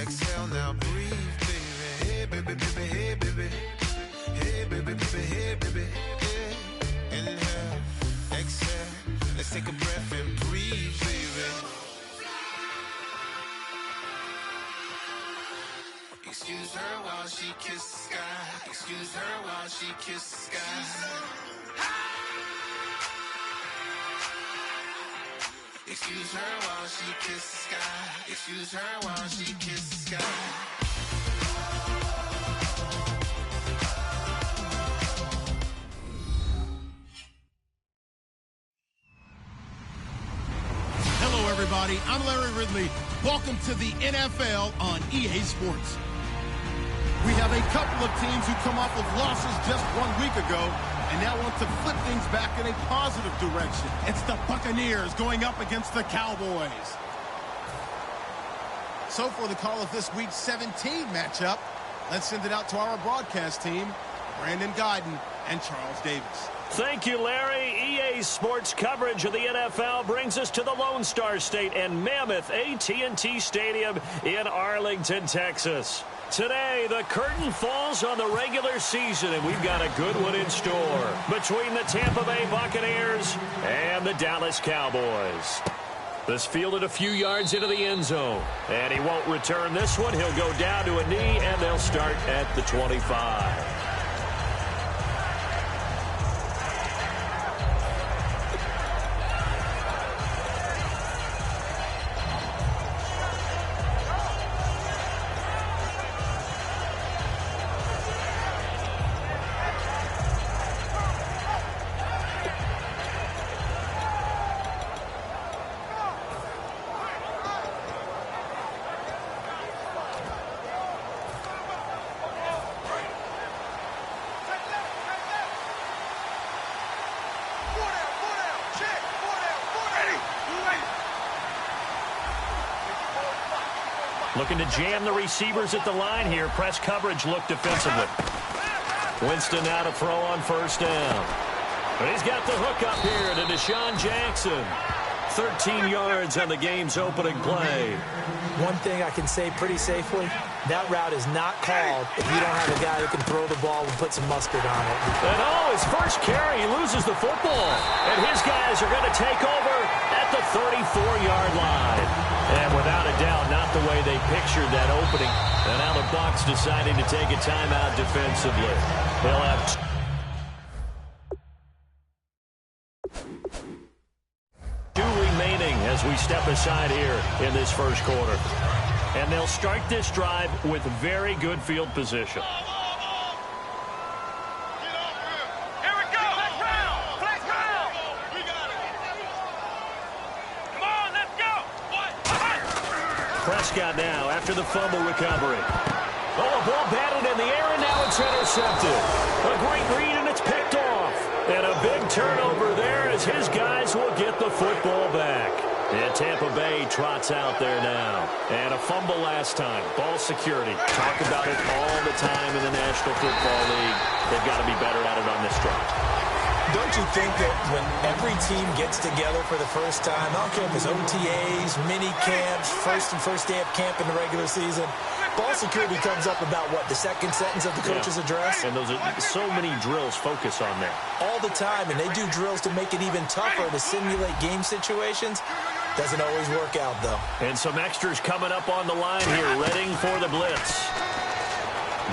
Exhale now, breathe, baby. Hey, baby, baby, hey, baby. Hey, baby, baby, hey, baby. Yeah. Inhale, exhale. Let's take a breath and breathe, baby. Excuse her while she kisses the sky. Excuse her while she kisses the sky. Excuse her while she kisses the sky. Excuse her while she kisses the sky. Hello, everybody. I'm Larry Ridley. Welcome to the NFL on EA Sports. We have a couple of teams who come off of losses just 1 week ago and now want to flip things back in a positive direction. It's the Buccaneers going up against the Cowboys. So for the call of this week's 17 matchup, let's send it out to our broadcast team, Brandon Guyton and Charles Davis. Thank you, Larry. EA Sports coverage of the NFL brings us to the Lone Star State and Mammoth AT&T Stadium in Arlington, Texas. Today, the curtain falls on the regular season, and we've got a good one in store between the Tampa Bay Buccaneers and the Dallas Cowboys. This fielded a few yards into the end zone, and he won't return this one. He'll go down to a knee, and they'll start at the 25. Looking to jam the receivers at the line here. Press coverage look defensively. Winston now to throw on first down. But he's got the hook up here to Deshaun Jackson. 13 yards on the game's opening play. One thing I can say pretty safely, that route is not called if you don't have a guy who can throw the ball and put some mustard on it. And his first carry, he loses the football. And his guys are going to take over at the 34-yard line. And without a doubt, not the way they pictured that opening. And now the Bucs deciding to take a timeout defensively. They'll have as we step aside here in this first quarter. And they'll start this drive with very good field position. Here we go. Flex round. We got it. Come on, let's go. Prescott now after the fumble recovery. Oh, a ball batted in the air, and now it's intercepted. A great read, and it's picked off. And a big turnover there as his guys will get the football back. And Tampa Bay trots out there now. And a fumble last time. Ball security. Talk about it all the time in the National Football League. They've got to be better at it on this drive. Don't you think that when every team gets together for the first time, I don't care if it's OTAs, mini camps, first day of camp in the regular season, ball security comes up about, what, the second sentence of the coach's address? And those are so many drills focus on that. All the time, and they do drills to make it even tougher to simulate game situations. Doesn't always work out, though. And some extras coming up on the line here, readying for the blitz.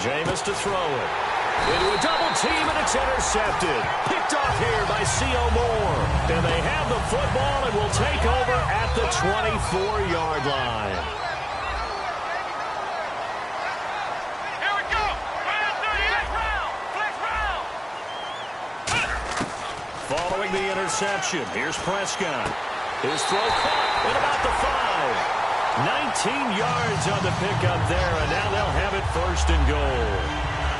Jameis to throw it. Into a double team, and it's intercepted. Picked off here by C.O. Moore. And they have the football and will take over at the 24-yard line. Here we go. Flex round. Following the interception, here's Prescott. His throw caught at about the 5. 19 yards on the pickup there, and now they'll have it first and goal.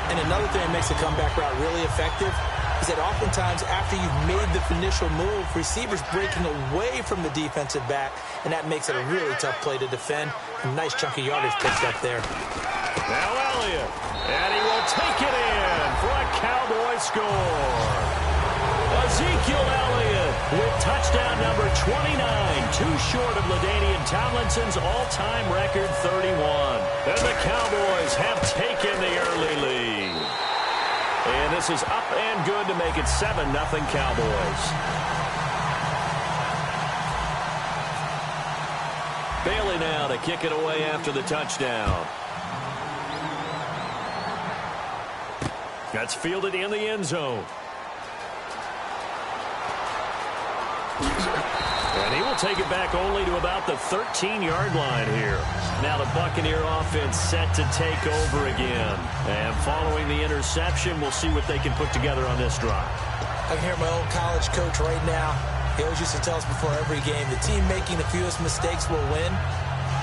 And another thing that makes the comeback route really effective is that oftentimes after you've made the initial move, receivers breaking away from the defensive back, and that makes it a really tough play to defend. A nice chunk of yardage picked up there. Now Elliott, and he will take it in for a Cowboy score. Ezekiel Elliott with touchdown number 29, too short of LaDainian Tomlinson's all-time record 31. And the Cowboys have taken the early lead. And this is up and good to make it 7-0 Cowboys. Bailey now to kick it away after the touchdown. That's fielded in the end zone. And he will take it back only to about the 13-yard line here. Now the Buccaneer offense set to take over again. And following the interception, we'll see what they can put together on this drive. I can hear my old college coach right now. He always used to tell us before every game, the team making the fewest mistakes will win.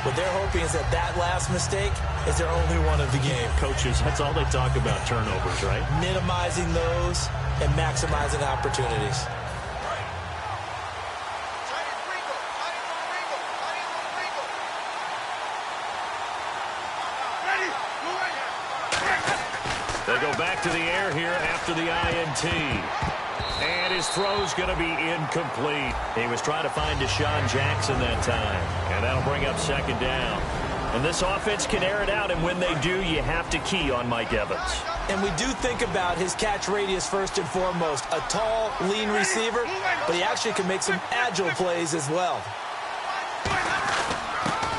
What they're hoping is that last mistake is their only one of the game. Coaches, that's all they talk about, turnovers, right? Minimizing those and maximizing opportunities. They go back to the air here after the INT. And his throw's going to be incomplete. He was trying to find Deshaun Jackson that time. And that'll bring up second down. And this offense can air it out, and when they do, you have to key on Mike Evans. And we do think about his catch radius first and foremost. A tall, lean receiver, but he actually can make some agile plays as well.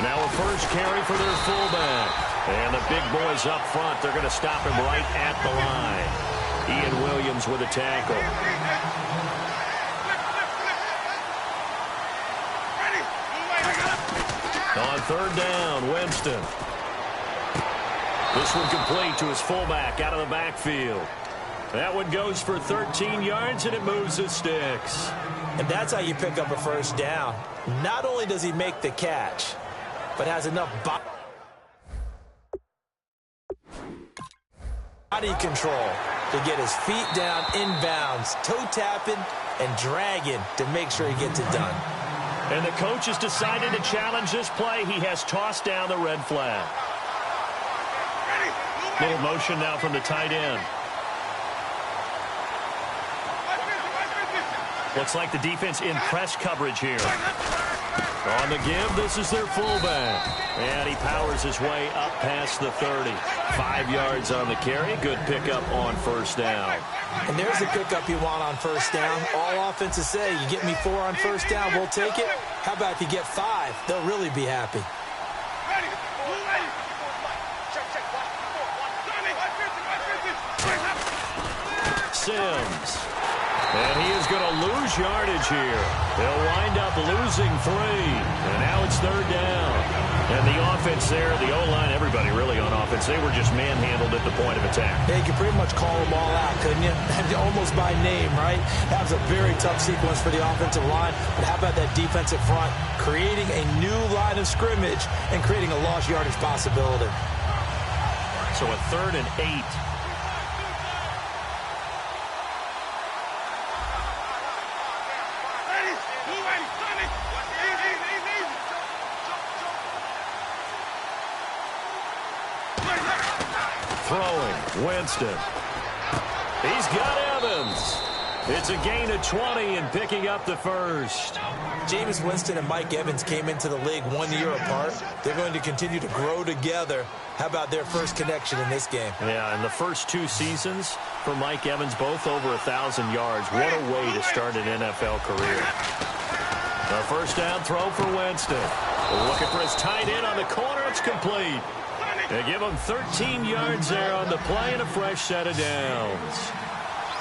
Now a first carry for their fullback. And the big boys up front, they're going to stop him right at the line. Ian Williams with a tackle. On third down, Winston. This one complete to his fullback out of the backfield. That one goes for 13 yards, and it moves the sticks. And that's how you pick up a first down. Not only does he make the catch, but has enough body control to get his feet down inbounds, toe tapping and dragging to make sure he gets it done. And the coach has decided to challenge this play. He has tossed down the red flag. Little motion now from the tight end. Looks like the defense in press coverage here. On the give, this is their fullback. And he powers his way up past the 30. 5 yards on the carry. Good pickup on first down. And there's the pickup you want on first down. All offenses say, you get me 4 on first down, we'll take it. How about if you get 5? They'll really be happy. Sims. And he is going to lose yardage here. They'll wind up losing 3. And now it's third down. And the offense there, the O-line, everybody really on offense, they were just manhandled at the point of attack. Yeah, you could pretty much call them all out, couldn't you? Almost by name, right? That was a very tough sequence for the offensive line. But how about that defensive front creating a new line of scrimmage and creating a lost yardage possibility? So a 3rd and 8. Throwing, Winston. He's got Evans. It's a gain of 20 and picking up the first. Jameis Winston and Mike Evans came into the league 1 year apart. They're going to continue to grow together. How about their first connection in this game? Yeah, in the first 2 seasons for Mike Evans, both over 1,000 yards. What a way to start an NFL career. A first down throw for Winston. Looking for his tight end on the corner. It's complete. They give him 13 yards there on the play and a fresh set of downs.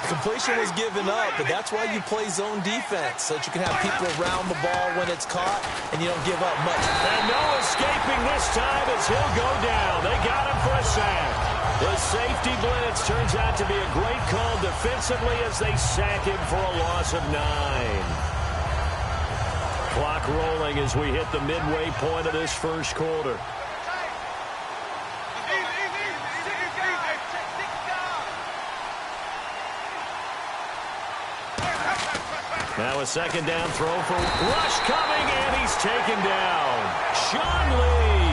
Completion was given up, but that's why you play zone defense, so that you can have people around the ball when it's caught and you don't give up much. And no escaping this time as he'll go down. They got him for a sack. The safety blitz turns out to be a great call defensively as they sack him for a loss of 9. Clock rolling as we hit the midway point of this first quarter. Now a second down throw for Rush coming, and he's taken down. Sean Lee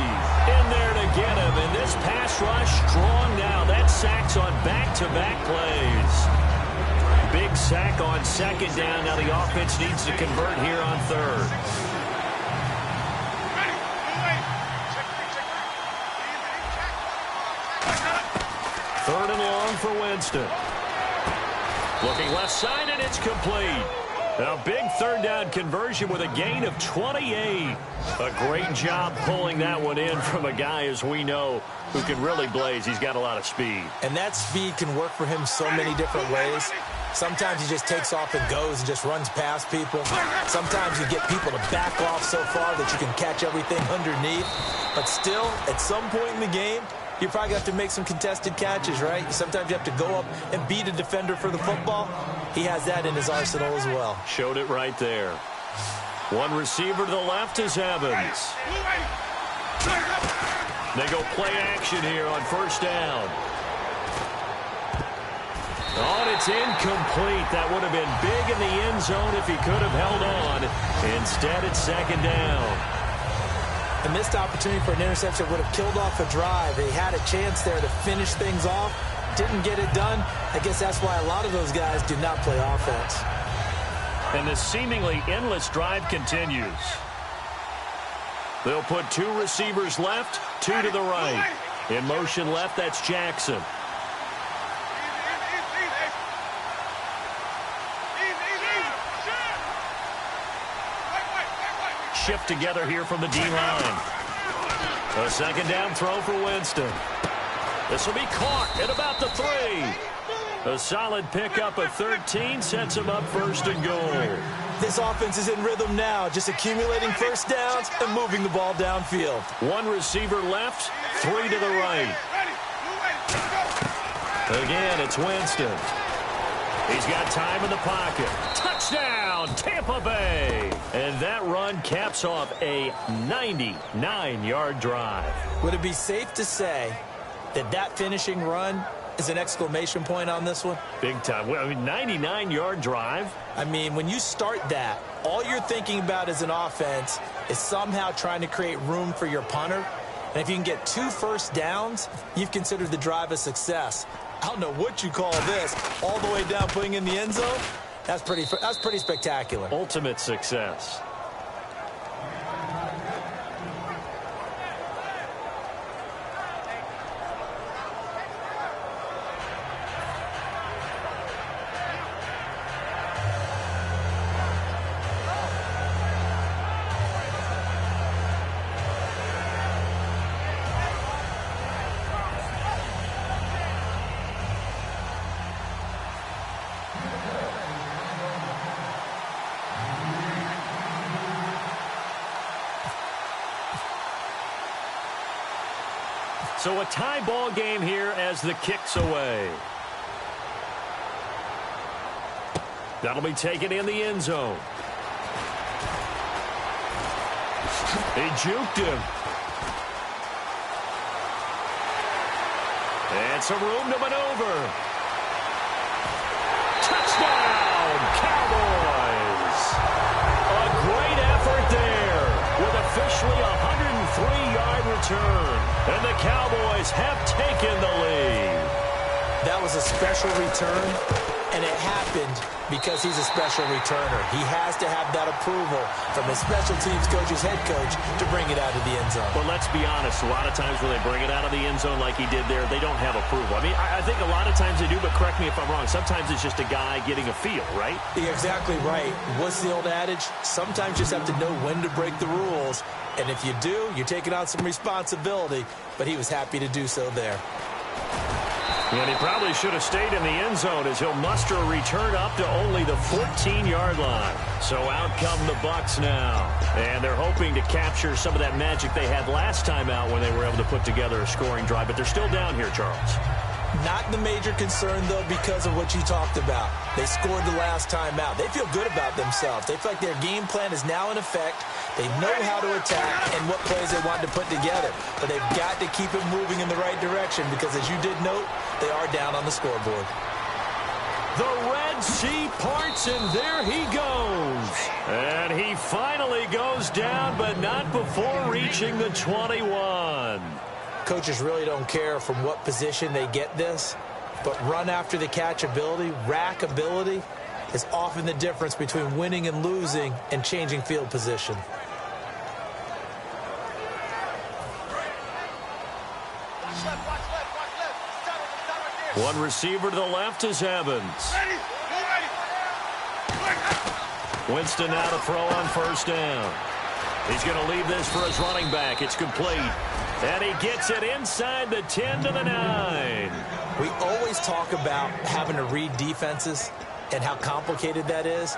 in there to get him, and this pass rush strong now. That sacks on back-to-back plays. big sack on second down. Now the offense needs to convert here on third. Third and long for Winston. Looking left side, and it's complete. A big third down conversion with a gain of 28. A great job pulling that one in from a guy, as we know, who can really blaze. He's got a lot of speed. And that speed can work for him so many different ways. Sometimes he just takes off and goes and just runs past people. Sometimes you get people to back off so far that you can catch everything underneath. But still, at some point in the game, you probably have to make some contested catches, right? Sometimes you have to go up and beat a defender for the football. He has that in his arsenal as well. Showed it right there. One receiver to the left is Evans. They go play action here on first down. Oh, and it's incomplete. That would have been big in the end zone if he could have held on. Instead, it's second down. A missed opportunity for an interception would have killed off a drive. They had a chance there to finish things off. Didn't get it done. I guess that's why a lot of those guys do not play offense. And the seemingly endless drive continues. They'll put two receivers left, two to the right. In motion left, that's Jackson. Shift together here from the D-line. A second down throw for Winston. This will be caught at about the 3. A solid pickup of 13 sets him up first and goal. This offense is in rhythm now, just accumulating first downs and moving the ball downfield. One receiver left, 3 to the right. Again, it's Winston. He's got time in the pocket. Touchdown, Tampa Bay. And that run caps off a 99-yard drive. Would it be safe to say that that finishing run is an exclamation point on this one? Big time. Well, I mean, 99-yard drive. I mean, when you start that, all you're thinking about as an offense is somehow trying to create room for your punter. And if you can get 2 first downs, you've considered the drive a success. I don't know what you call this. All the way down, putting in the end zone. That's pretty spectacular. Ultimate success. So a tie ball game here as the kick's away. That'll be taken in the end zone. He juked him. And some room to maneuver. Touchdown, Cowboys! A great effort there with officially a 103-yard return. And the Cowboys have taken the lead. That was a special return, and it happened because he's a special returner. He has to have that approval from his special teams coach, his head coach, to bring it out of the end zone. Well, let's be honest. A lot of times when they bring it out of the end zone like he did there, they don't have approval. I mean, I think a lot of times they do, but correct me if I'm wrong. Sometimes it's just a guy getting a feel, right? You're exactly right. What's the old adage? Sometimes you just have to know when to break the rules. And if you do, you're taking on some responsibility. But he was happy to do so there. And he probably should have stayed in the end zone as he'll muster a return up to only the 14-yard line. So out come the Bucs now. And they're hoping to capture some of that magic they had last time out when they were able to put together a scoring drive. But they're still down here, Charles. Not the major concern, though, because of what you talked about. They scored the last time out. They feel good about themselves. They feel like their game plan is now in effect. They know how to attack and what plays they want to put together. But they've got to keep it moving in the right direction because, as you did note, they are down on the scoreboard. The Red Sea parts, and there he goes. And he finally goes down, but not before reaching the 21. Coaches really don't care from what position they get this. But run after the catch ability, rack ability, is often the difference between winning and losing and changing field position. One receiver to the left is Evans. Winston now to throw on first down. He's going to leave this for his running back. It's complete. And he gets it inside the 10 to the 9. We always talk about having to read defenses and how complicated that is.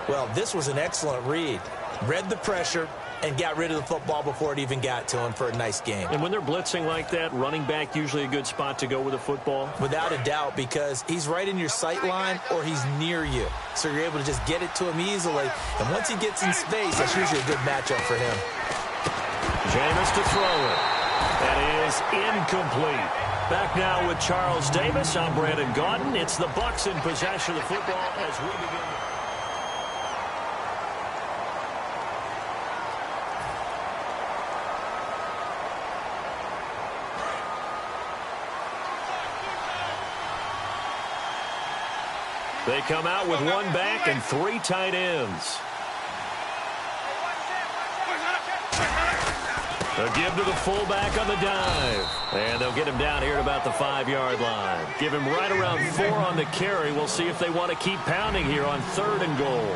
Well, this was an excellent read. Read the pressure and got rid of the football before it even got to him for a nice game. And when they're blitzing like that, running back usually a good spot to go with the football? Without a doubt, because he's right in your sight line or he's near you. So you're able to just get it to him easily. And once he gets in space, that's usually a good matchup for him. Jameis to throw it. That is incomplete. Back now with Charles Davis. I'm Brandon Gaudin. It's the Bucs in possession of the football as we begin. They come out with one back and three tight ends. They'll give to the fullback on the dive. And they'll get him down here at about the 5-yard line. Give him right around 4 on the carry. We'll see if they want to keep pounding here on 3rd and goal.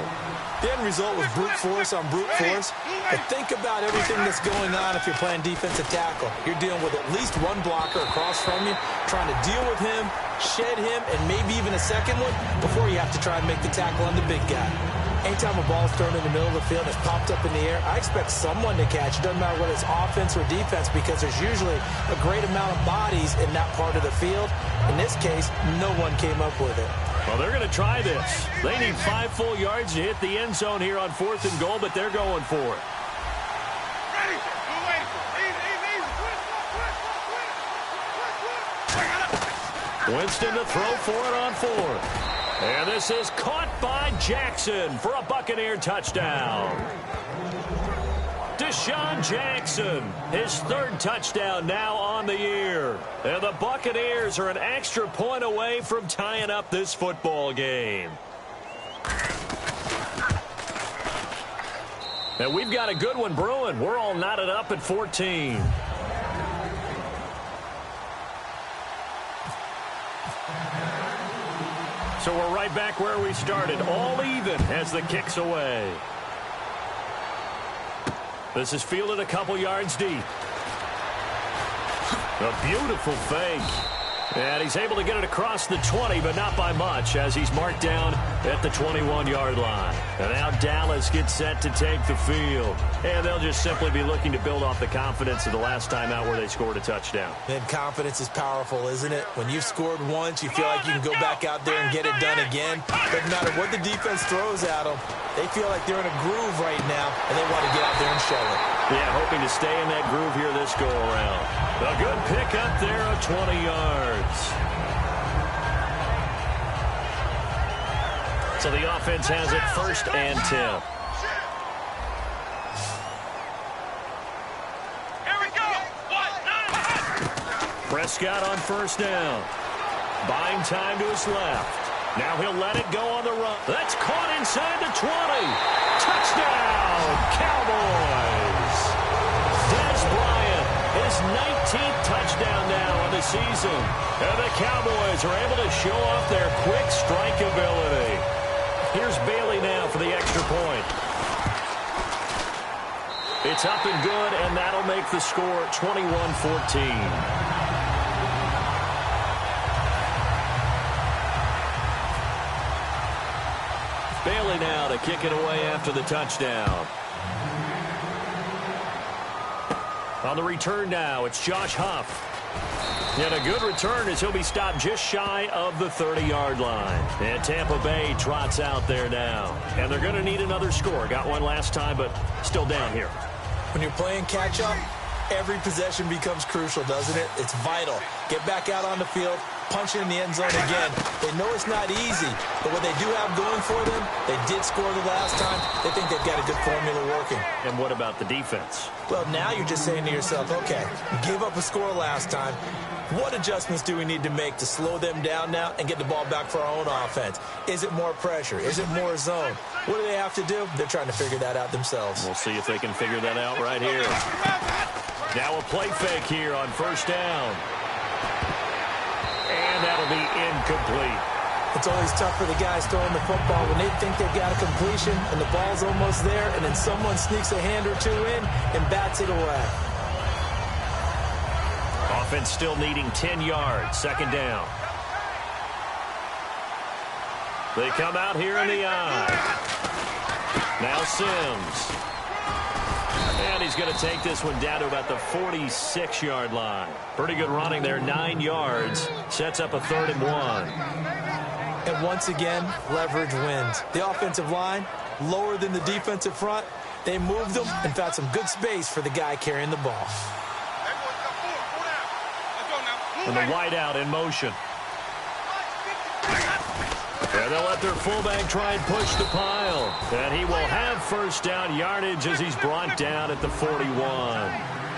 The end result was brute force on brute force. But think about everything that's going on if you're playing defensive tackle. You're dealing with at least one blocker across from you, trying to deal with him, shed him, and maybe even a second one before you have to try and make the tackle on the big guy. Anytime a ball's thrown in the middle of the field and it's popped up in the air, I expect someone to catch. It doesn't matter whether it's offense or defense because there's usually a great amount of bodies in that part of the field. In this case, no one came up with it. Well, they're going to try this. They need 5 full yards to hit the end zone here on 4th and goal, but they're going for it. Winston to throw for it on 4th. And this is caught by Jackson for a Buccaneer touchdown. Deshaun Jackson, his 3rd touchdown now on the year. And the Buccaneers are an extra point away from tying up this football game. And we've got a good one brewing. We're all knotted up at 14. So we're right back where we started, all even as the kick's away. This is fielded a couple yards deep. A beautiful fake. And he's able to get it across the 20, but not by much, as he's marked down at the 21-yard line. And now Dallas gets set to take the field. And they'll just simply be looking to build off the confidence of the last time out where they scored a touchdown. And confidence is powerful, isn't it? When you've scored once, you feel like you can go back out there and get it done again. Doesn't matter what the defense throws at them. They feel like they're in a groove right now, and they want to get out there and show it. Yeah, hoping to stay in that groove here this go-around. A good pick up there of 20 yards. So the offense has it 1st and 10. Here we go. Prescott on 1st down. Buying time to his left. Now he'll let it go on the run. That's caught inside the 20. Touchdown, Cowboys. Des Bryant, his 19th touchdown now on the season. And the Cowboys are able to show off their quick strike ability. Here's Bailey now for the extra point. It's up and good, and that'll make the score 21-14. Bailey now to kick it away after the touchdown. On the return now, it's Josh Huff. And a good return as he'll be stopped just shy of the 30-yard line. And Tampa Bay trots out there now. And they're going to need another score. Got one last time, but still down here. When you're playing catch-up, every possession becomes crucial, doesn't it? It's vital. Get back out on the field, punching in the end zone again. They know it's not easy, but what they do have going for them, they did score the last time. They think they've got a good formula working. And what about the defense? Well, now you're just saying to yourself, okay, we gave up a score last time. What adjustments do we need to make to slow them down now and get the ball back for our own offense? Is it more pressure? Is it more zone? What do they have to do? They're trying to figure that out themselves. We'll see if they can figure that out right here. Now a play fake here on first down. And that'll be incomplete. It's always tough for the guys throwing the football when they think they've got a completion and the ball's almost there, and then someone sneaks a hand or two in and bats it away. Offense still needing 10 yards. Second down. They come out here in the eye. Now Sims. And he's going to take this one down to about the 46-yard line. Pretty good running there, 9 yards. Sets up a 3rd and 1. And once again, leverage wins. The offensive line, lower than the defensive front. They moved them and found some good space for the guy carrying the ball. And the wideout in motion. And they'll let their fullback try and push the pile. And he will have first down yardage as he's brought down at the 41.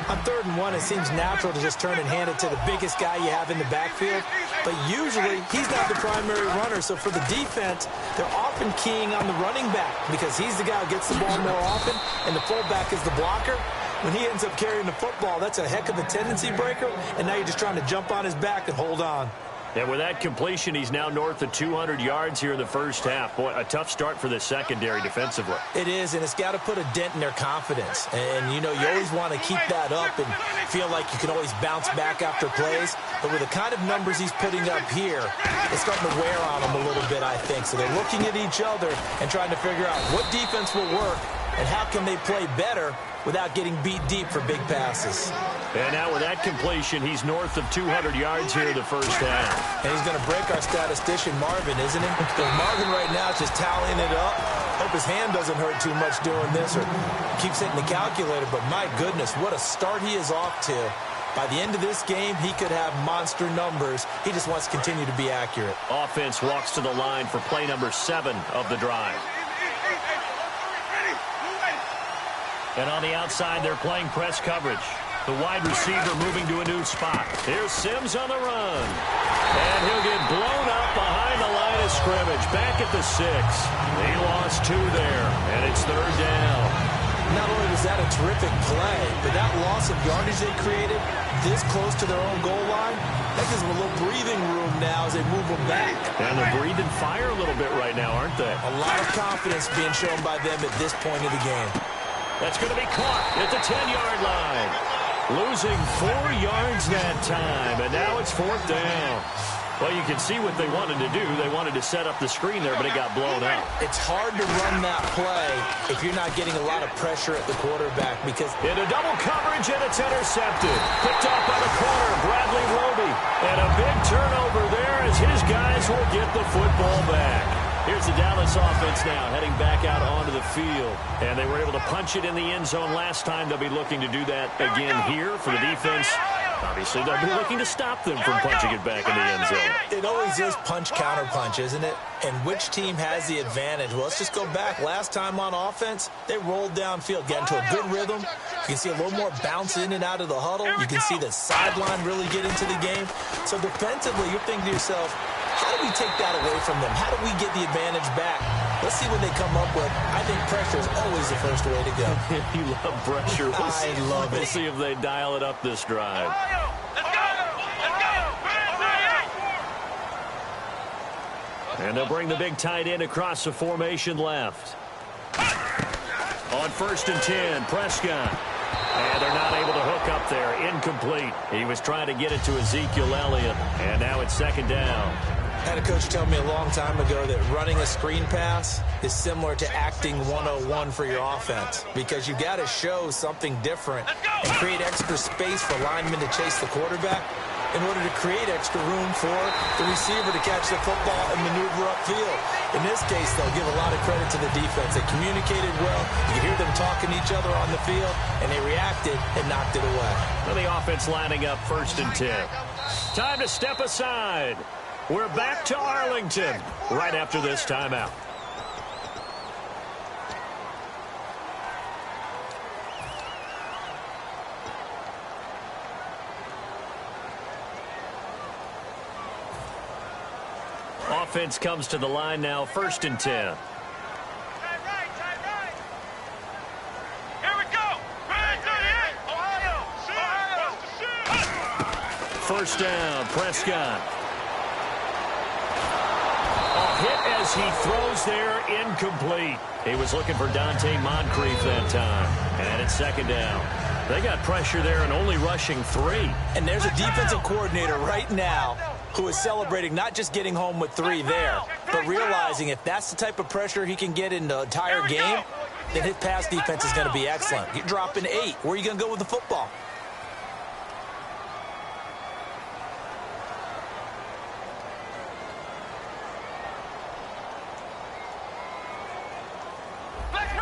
On 3rd and 1, it seems natural to just turn and hand it to the biggest guy you have in the backfield. But usually, he's not the primary runner. So for the defense, they're often keying on the running back because he's the guy who gets the ball more often, and the fullback is the blocker. When he ends up carrying the football, that's a heck of a tendency breaker, and now you're just trying to jump on his back and hold on. And with that completion, he's now north of 200 yards here in the first half. Boy, a tough start for the secondary defensively. It is, and it's got to put a dent in their confidence. And, you know, you always want to keep that up and feel like you can always bounce back after plays. But with the kind of numbers he's putting up here, it's starting to wear on them a little bit, I think. So they're looking at each other and trying to figure out what defense will work and how can they play better without getting beat deep for big passes. And now with that completion, he's north of 200 yards here in the first half. And he's going to break our statistician Marvin, isn't he? Because Marvin right now is just tallying it up. Hope his hand doesn't hurt too much doing this or keeps hitting the calculator. But my goodness, what a start he is off to. By the end of this game, he could have monster numbers. He just wants to continue to be accurate. Offense walks to the line for play number 7 of the drive. And on the outside, they're playing press coverage. The wide receiver moving to a new spot. Here's Sims on the run. And he'll get blown up behind the line of scrimmage. Back at the 6. He lost 2 there, and it's 3rd down. Not only was that a terrific play, but that loss of yardage they created this close to their own goal line, that gives them a little breathing room now as they move them back. And they're breathing fire a little bit right now, aren't they? A lot of confidence being shown by them at this point of the game. That's going to be caught at the 10-yard line. Losing 4 yards that time, and now it's 4th down. Well, you can see what they wanted to do. They wanted to set up the screen there, but it got blown up. It's hard to run that play if you're not getting a lot of pressure at the quarterback because... Into double coverage, and it's intercepted. Picked off by the corner, Bradley Roby. And a big turnover there as his guys will get the football back. Here's the Dallas offense now heading back out onto the field. And they were able to punch it in the end zone last time. They'll be looking to do that again here for the defense. Obviously, they'll be looking to stop them from punching it back in the end zone. It always is punch-counter-punch, isn't it? And which team has the advantage? Well, let's just go back. Last time on offense, they rolled downfield, got into a good rhythm. You can see a little more bounce in and out of the huddle. You can see the sideline really get into the game. So defensively, you're thinking to yourself, how do we take that away from them? How do we get the advantage back? Let's see what they come up with. I think pressure is always the first way to go. You love pressure. I love it. We'll see if they dial it up this drive. Let's go! Let's go! And they'll bring the big tight end across the formation left. On 1st and 10, Prescott. And they're not able to hook up there. Incomplete. He was trying to get it to Ezekiel Elliott. And now it's 2nd down. I had a coach tell me a long time ago that running a screen pass is similar to acting 101 for your offense because you got to show something different and create extra space for linemen to chase the quarterback in order to create extra room for the receiver to catch the football and maneuver upfield. In this case, they'll give a lot of credit to the defense. They communicated well. You could hear them talking to each other on the field, and they reacted and knocked it away. Well, the offense lining up 1st and 10. Time to step aside. We're back to Arlington right after this timeout. Offense comes to the line now, 1st and 10. First down, Prescott. Hit as he throws there, incomplete. He was looking for Dante Moncrief that time. And it's 2nd down. They got pressure there and only rushing 3. And there's a defensive coordinator right now who is celebrating not just getting home with 3 there, but realizing if that's the type of pressure he can get in the entire game, then his pass defense is going to be excellent. You're dropping 8. Where are you going to go with the football?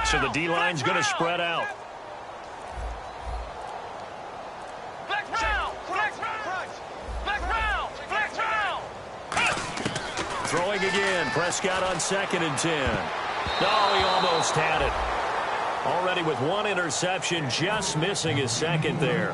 So the D-line's going to spread out. Throwing again. Prescott on 2nd and 10. Oh, he almost had it. Already with 1 interception, just missing his 2nd there.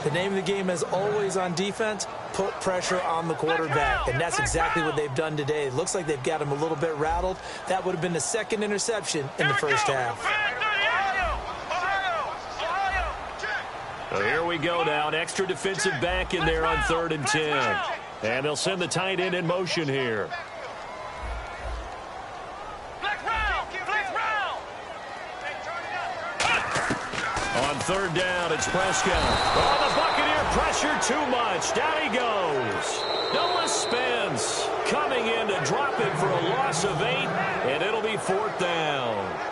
The name of the game is always on defense, put pressure on the quarterback. And that's exactly what they've done today. It looks like they've got him a little bit rattled. That would have been the 2nd interception in the first half. So here we go now. An extra defensive back in there on 3rd and 10. And they'll send the tight end in motion here. On 3rd down, it's Prescott. Oh, the Buccaneer pressure too much. Down he goes. Noah Spence coming in to drop him for a loss of 8, and it'll be 4th down.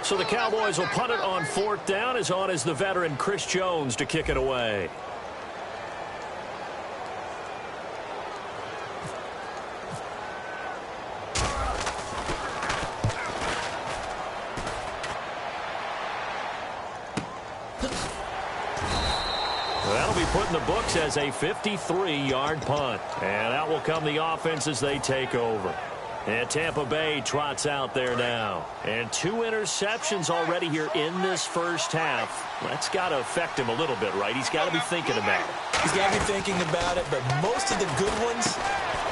So the Cowboys will punt it on 4th down. As on is the veteran Chris Jones to kick it away. That'll be put in the books as a 53-yard punt. And out will come the offense as they take over. And Tampa Bay trots out there now. And 2 interceptions already here in this first half. That's got to affect him a little bit, right? He's got to be thinking about it. He's got to be thinking about it, but most of the good ones,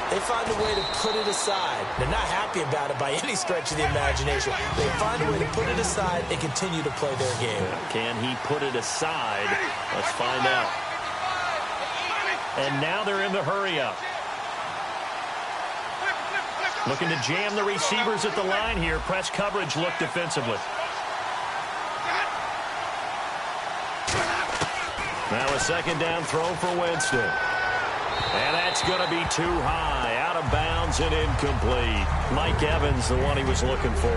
they find a way to put it aside. They're not happy about it by any stretch of the imagination. They find a way to put it aside and continue to play their game. Can he put it aside? Let's find out. And now they're in the hurry-up. Looking to jam the receivers at the line here. Press coverage look defensively. Now a 2nd down throw for Winston. And that's going to be too high. Out of bounds and incomplete. Mike Evans, the one he was looking for.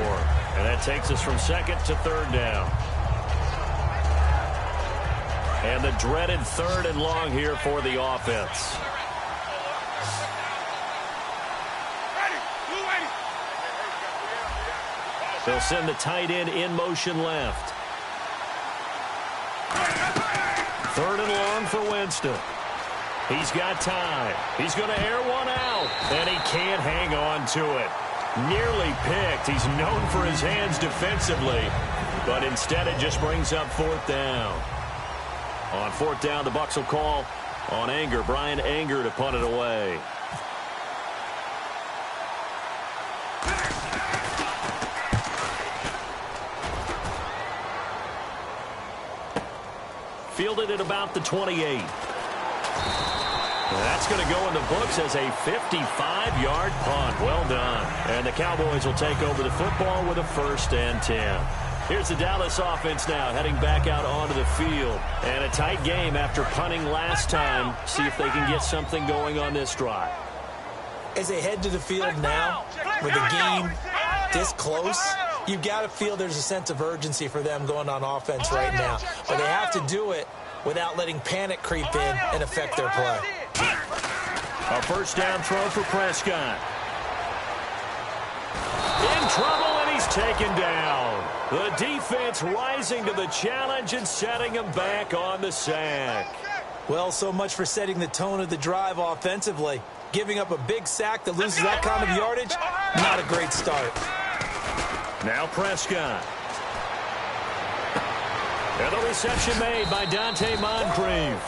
And that takes us from 2nd to 3rd down. And the dreaded 3rd and long here for the offense. They'll send the tight end in motion left. 3rd and long for Winston. He's got time. He's going to air one out. And he can't hang on to it. Nearly picked. He's known for his hands defensively. But instead it just brings up 4th down. On 4th down, the Bucs will call on Brian Anger to punt it away. Fielded at about the 28. That's going to go in the books as a 55-yard punt. Well done. And the Cowboys will take over the football with a 1st and 10. Here's the Dallas offense now heading back out onto the field. And a tight game after punting last time. See if they can get something going on this drive. As they head to the field now, with the game this close, you've got to feel there's a sense of urgency for them going on offense right now. But they have to do it without letting panic creep in and affect their play. A 1st down throw for Prescott. In trouble, and he's taken down. The defense rising to the challenge and setting him back on the sack. Well, so much for setting the tone of the drive offensively. Giving up a big sack that loses that kind of yardage, not a great start. Now Prescott. And the reception made by Dante Moncrief.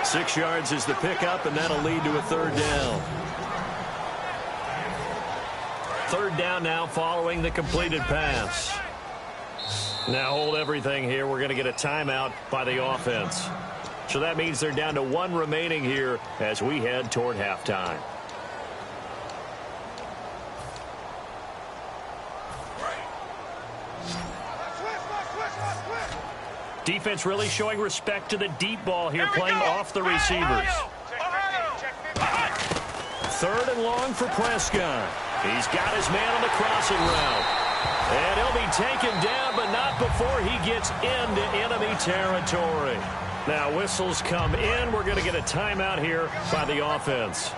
6 yards is the pickup, and that'll lead to a third down. Third down now following the completed pass. Now hold everything here. We're going to get a timeout by the offense. So that means they're down to 1 remaining here as we head toward halftime. Defense really showing respect to the deep ball here, playing off the receivers. Third and long for Prescott. He's got his man on the crossing route. And he'll be taken down, but not before he gets into enemy territory. Now whistles come in. We're going to get a timeout here by the offense.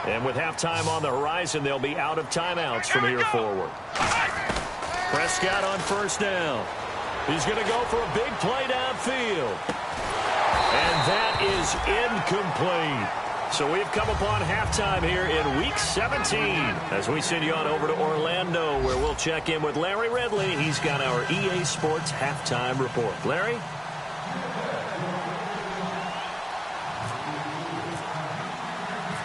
And with halftime on the horizon, they'll be out of timeouts from here forward. Prescott on first down. He's going to go for a big play downfield. And that is incomplete. So we've come upon halftime here in Week 17 as we send you on over to Orlando, where we'll check in with Larry Ridley. He's got our EA Sports halftime report. Larry?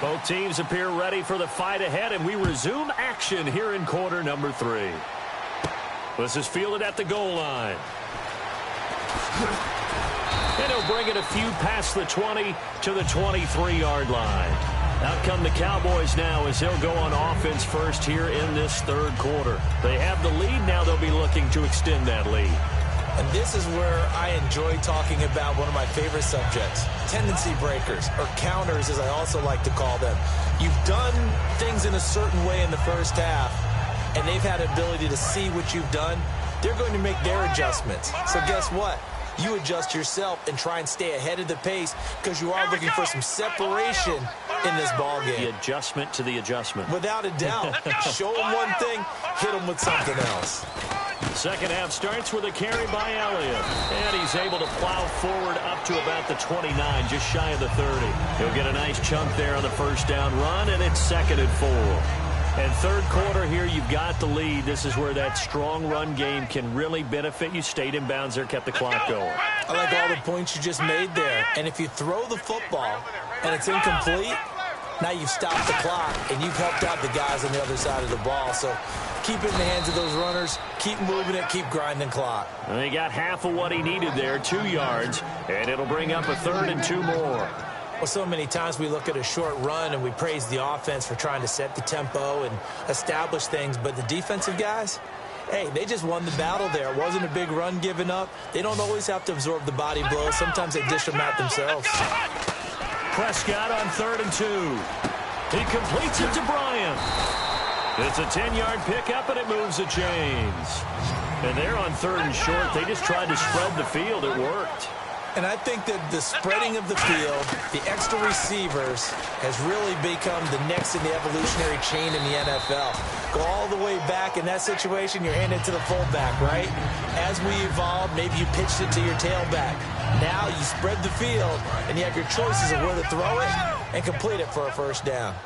Both teams appear ready for the fight ahead, and we resume action here in quarter number 3. This is fielded at the goal line. And he'll bring it a few past the 20 to the 23-yard line. Out come the Cowboys now as they'll go on offense first here in this third quarter. They have the lead. Now they'll be looking to extend that lead. And this is where I enjoy talking about one of my favorite subjects, tendency breakers, or counters as I also like to call them. You've done things in a certain way in the first half, and they've had ability to see what you've done. They're going to make their adjustments. So guess what? You adjust yourself and try and stay ahead of the pace because you are looking for some separation in this ball game. The adjustment to the adjustment. Without a doubt. Show them one thing, hit them with something else. Second half starts with a carry by Elliott. And he's able to plow forward up to about the 29, just shy of the 30. He'll get a nice chunk there on the first down run, and it's 2nd and 4. And third quarter here, you've got the lead. This is where that strong run game can really benefit you. Stayed in bounds there, kept the clock going. I like all the points you just made there. And if you throw the football and it's incomplete, now you've stopped the clock and you've helped out the guys on the other side of the ball. So keep it in the hands of those runners. Keep moving it. Keep grinding clock. And he got half of what he needed there, 2 yards. And it'll bring up a 3rd and 2 more. Well, so many times we look at a short run and we praise the offense for trying to set the tempo and establish things. But the defensive guys, hey, they just won the battle there. It wasn't a big run given up. They don't always have to absorb the body blows. Sometimes they dish them out themselves. Prescott on 3rd and 2. He completes it to Bryant. It's a 10-yard pickup, and it moves the chains. And they're on 3rd and short. They just tried to spread the field. It worked. And I think that the spreading of the field, the extra receivers, has really become the next in the evolutionary chain in the NFL. Go all the way back in that situation, you're handing it to the fullback, right? As we evolve, maybe you pitched it to your tailback. Now you spread the field, and you have your choices of where to throw it and complete it for a first down.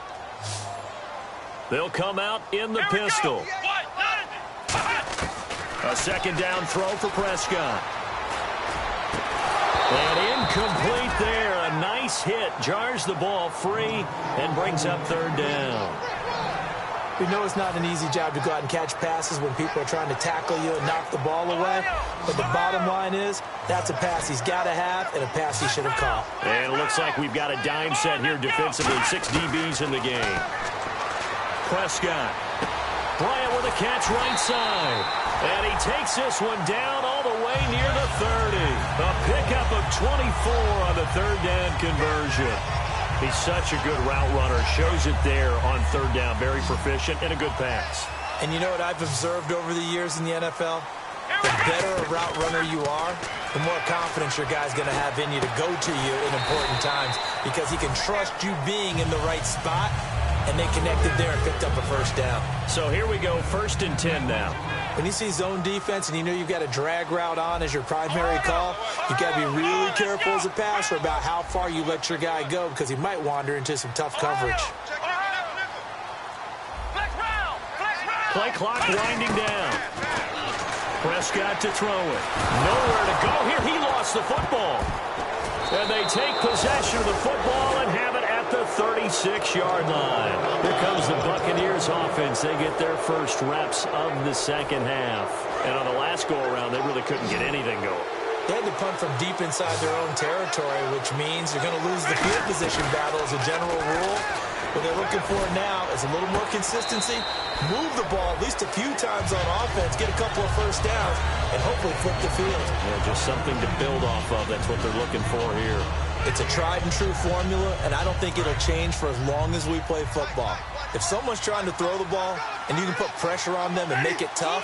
They'll come out in the pistol. A 2nd down throw for Prescott. And incomplete there. A nice hit. Jars the ball free and brings up 3rd down. We know it's not an easy job to go out and catch passes when people are trying to tackle you and knock the ball away. But the bottom line is, that's a pass he's got to have and a pass he should have caught. And it looks like we've got a dime set here defensively. 6 DBs in the game. Prescott. Bryant with a catch right side. And he takes this one down all the way near the 30. A pickup of 24 on the 3rd down conversion. He's such a good route runner. Shows it there on 3rd down. Very proficient and a good pass. And you know what I've observed over the years in the NFL? The better a route runner you are, the more confidence your guy's going to have in you to go to you in important times because he can trust you being in the right spot and they connected there and picked up a first down. So here we go, 1st and 10 now. When you see zone defense and you know you've got a drag route on as your primary call, you've got to be really careful as a passer about how far you let your guy go because he might wander into some tough coverage. Play clock winding down. Prescott to throw it. Nowhere to go here. He lost the football. And they take possession of the football and have it at the 36-yard line. Here comes the Buccaneers offense. They get their first reps of the second half. And on the last go-around, they really couldn't get anything going. They had to punt from deep inside their own territory, which means you're going to lose the field position battle as a general rule. What they're looking for now is a little more consistency, move the ball at least a few times on offense, get a couple of first downs, and hopefully flip the field. Yeah, just something to build off of. That's what they're looking for here. It's a tried-and-true formula, and I don't think it'll change for as long as we play football. If someone's trying to throw the ball and you can put pressure on them and make it tough,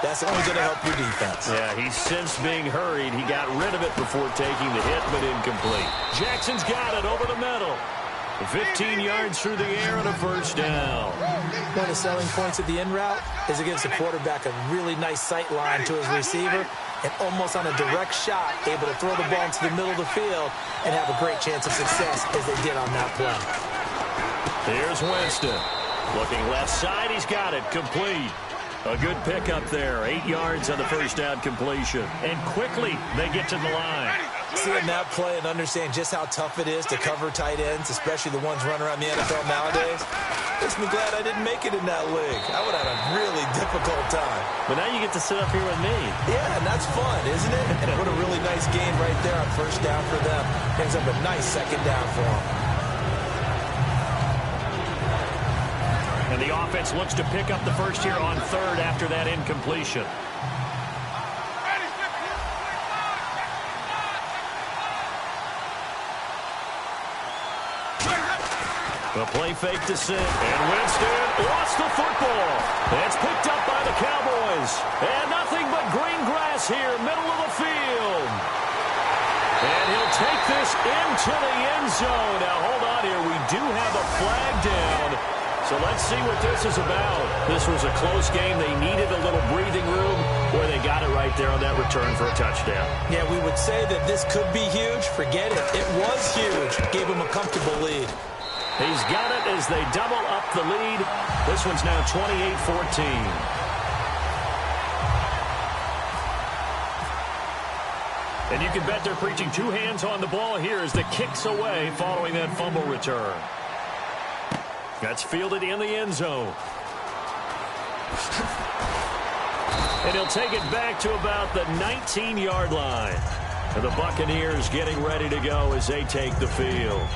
that's only going to help your defense. Yeah, he's since being hurried. He got rid of it before taking the hit, but incomplete. Jackson's got it over the middle. 15 yards through the air and a first down. One of the selling points of the in route is it gives the quarterback a really nice sight line to his receiver and almost on a direct shot able to throw the ball into the middle of the field and have a great chance of success as they did on that play. Here's Winston. Looking left side, he's got it. Complete. A good pickup there. 8 yards on the first down completion. And quickly, they get to the line. Seeing that play and understand just how tough it is to cover tight ends, especially the ones running around the NFL nowadays, makes me glad I didn't make it in that league. I would have a really difficult time. But now you get to sit up here with me. Yeah, and that's fun, isn't it? And what a really nice gain right there on first down for them. Brings up a nice second down for them. And the offense looks to pick up the first here on third after that incompletion. The play fake to Sid. And Winston lost the football. It's picked up by the Cowboys. And nothing but green grass here, middle of the field. And he'll take this into the end zone. Now, hold on here. We do have a flag down. So let's see what this is about. This was a close game. They needed a little breathing room. Boy, they got it right there on that return for a touchdown. Yeah, we would say that this could be huge. Forget it. It was huge. Gave him a comfortable lead. He's got it as they double up the lead. This one's now 28-14. And you can bet they're preaching two hands on the ball here as the kick's away following that fumble return. That's fielded in the end zone. And he'll take it back to about the 19-yard line. And the Buccaneers getting ready to go as they take the field.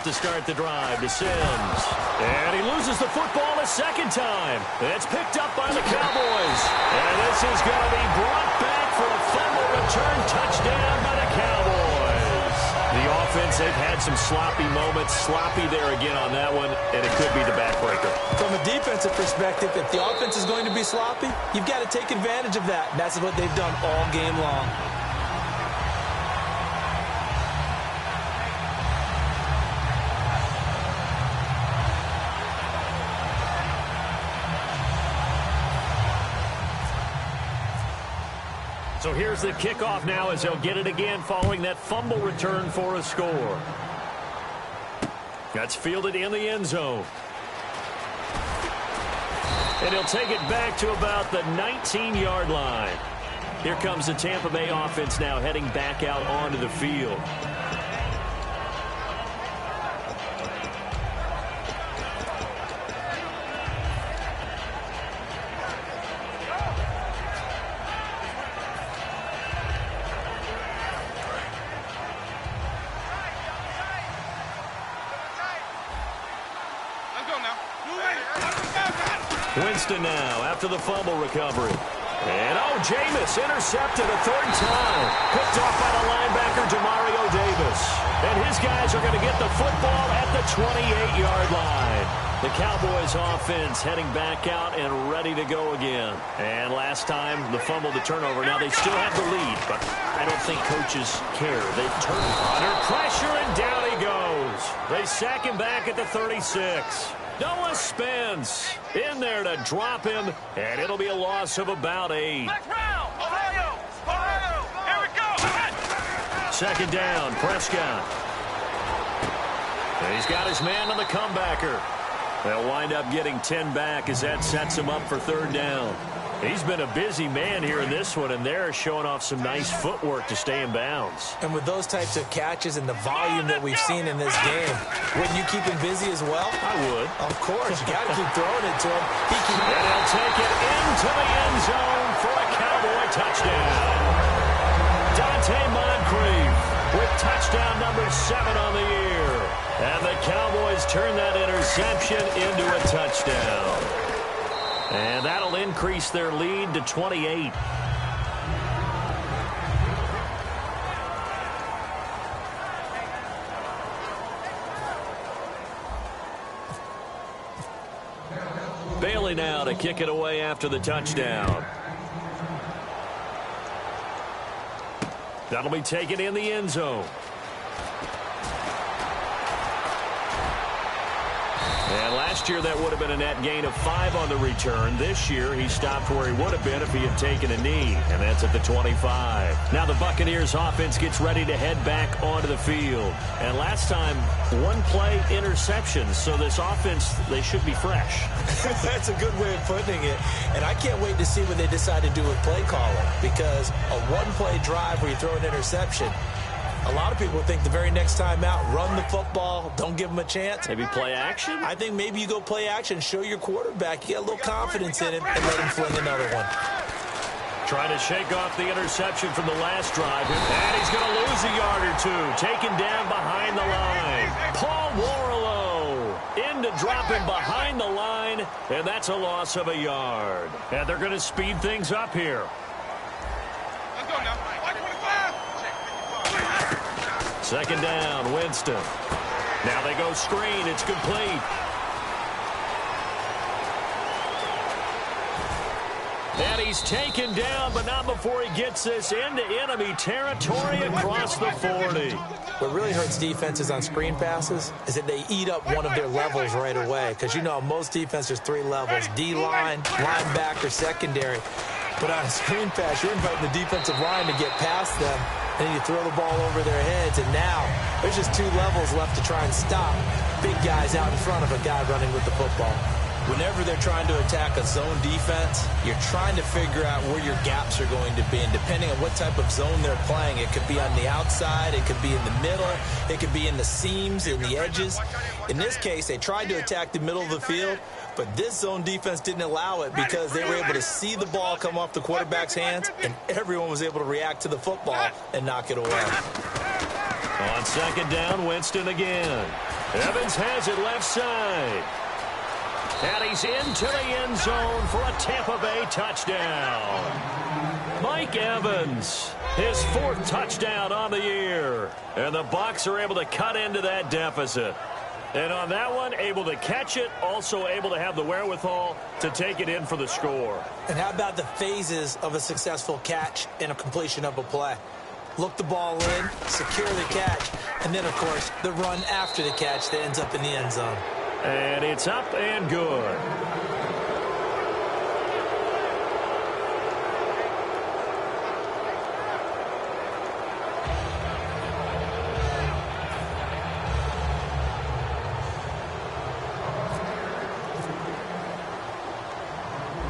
To start the drive to Sims. And he loses the football a second time. It's picked up by the Cowboys. And this is going to be brought back for a fumble return touchdown by the Cowboys. The offense, they've had some sloppy moments. Sloppy there again on that one, and it could be the backbreaker. From a defensive perspective, if the offense is going to be sloppy, you've got to take advantage of that. And that's what they've done all game long. So here's the kickoff now as they'll get it again following that fumble return for a score. That's fielded in the end zone. And he'll take it back to about the 19-yard line. Here comes the Tampa Bay offense now heading back out onto the field. Winston now after the fumble recovery. And, Jameis intercepted a third time. Picked off by the linebacker, Demario Davis. And his guys are going to get the football at the 28-yard line. The Cowboys offense heading back out and ready to go again. And last time, the fumble, the turnover. Now they still have the lead, but I don't think coaches care. They've turned under pressure, and down he goes. They sack him back at the 36. Noah Spence in there to drop him, and it'll be a loss of about 8. Next round. Ohio. Here we go. Second down, Prescott. And he's got his man on the comebacker. They'll wind up getting 10 back as that sets him up for third down. He's been a busy man here in this one, and they're showing off some nice footwork to stay in bounds. And with those types of catches and the volume that we've seen in this game, wouldn't you keep him busy as well? I would. Of course. You got to keep throwing it to him. And he'll take it into the end zone for a Cowboy touchdown. Dante Moncrief with touchdown number 7 on the year. And the Cowboys turn that interception into a touchdown. And that'll increase their lead to 28. Bailey now to kick it away after the touchdown. That'll be taken in the end zone. And last year, that would have been a net gain of 5 on the return. This year, he stopped where he would have been if he had taken a knee, and that's at the 25. Now the Buccaneers offense gets ready to head back onto the field. And last time, one-play interceptions, so this offense, they should be fresh. That's a good way of putting it. And I can't wait to see what they decide to do with play calling, because a one-play drive where you throw an interception, a lot of people think the very next time out, run the football, don't give them a chance. Maybe play action? I think maybe you go play action, show your quarterback, you get a little confidence in him, and let him fling another one. Trying to shake off the interception from the last drive. And he's going to lose a yard or two. Taken down behind the line. Paul Warlow in to drop him behind the line, and that's a loss of a yard. And they're going to speed things up here. Let's go now. 25. Second down, Winston. Now they go screen. It's complete. And he's taken down, but not before he gets this into enemy territory across the 40. What really hurts defenses on screen passes is that they eat up one of their levels right away. Because, you know, most defenses, 3 levels. D-line, linebacker, secondary. But on a screen pass, you're inviting the defensive line to get past them, and then you throw the ball over their heads, and now there's just 2 levels left to try and stop big guys out in front of a guy running with the football. Whenever they're trying to attack a zone defense, you're trying to figure out where your gaps are going to be. And depending on what type of zone they're playing, it could be on the outside, it could be in the middle, it could be in the seams, in the edges. In this case, they tried to attack the middle of the field, but this zone defense didn't allow it because they were able to see the ball come off the quarterback's hands, and everyone was able to react to the football and knock it away. On second down, Winston again. Evans has it left side. And he's into the end zone for a Tampa Bay touchdown. Mike Evans, his 4th touchdown on the year. And the Bucs are able to cut into that deficit. And on that one, able to catch it, also able to have the wherewithal to take it in for the score. And how about the phases of a successful catch and a completion of a play? Look the ball in, secure the catch, and then, of course, the run after the catch that ends up in the end zone. And it's up and good.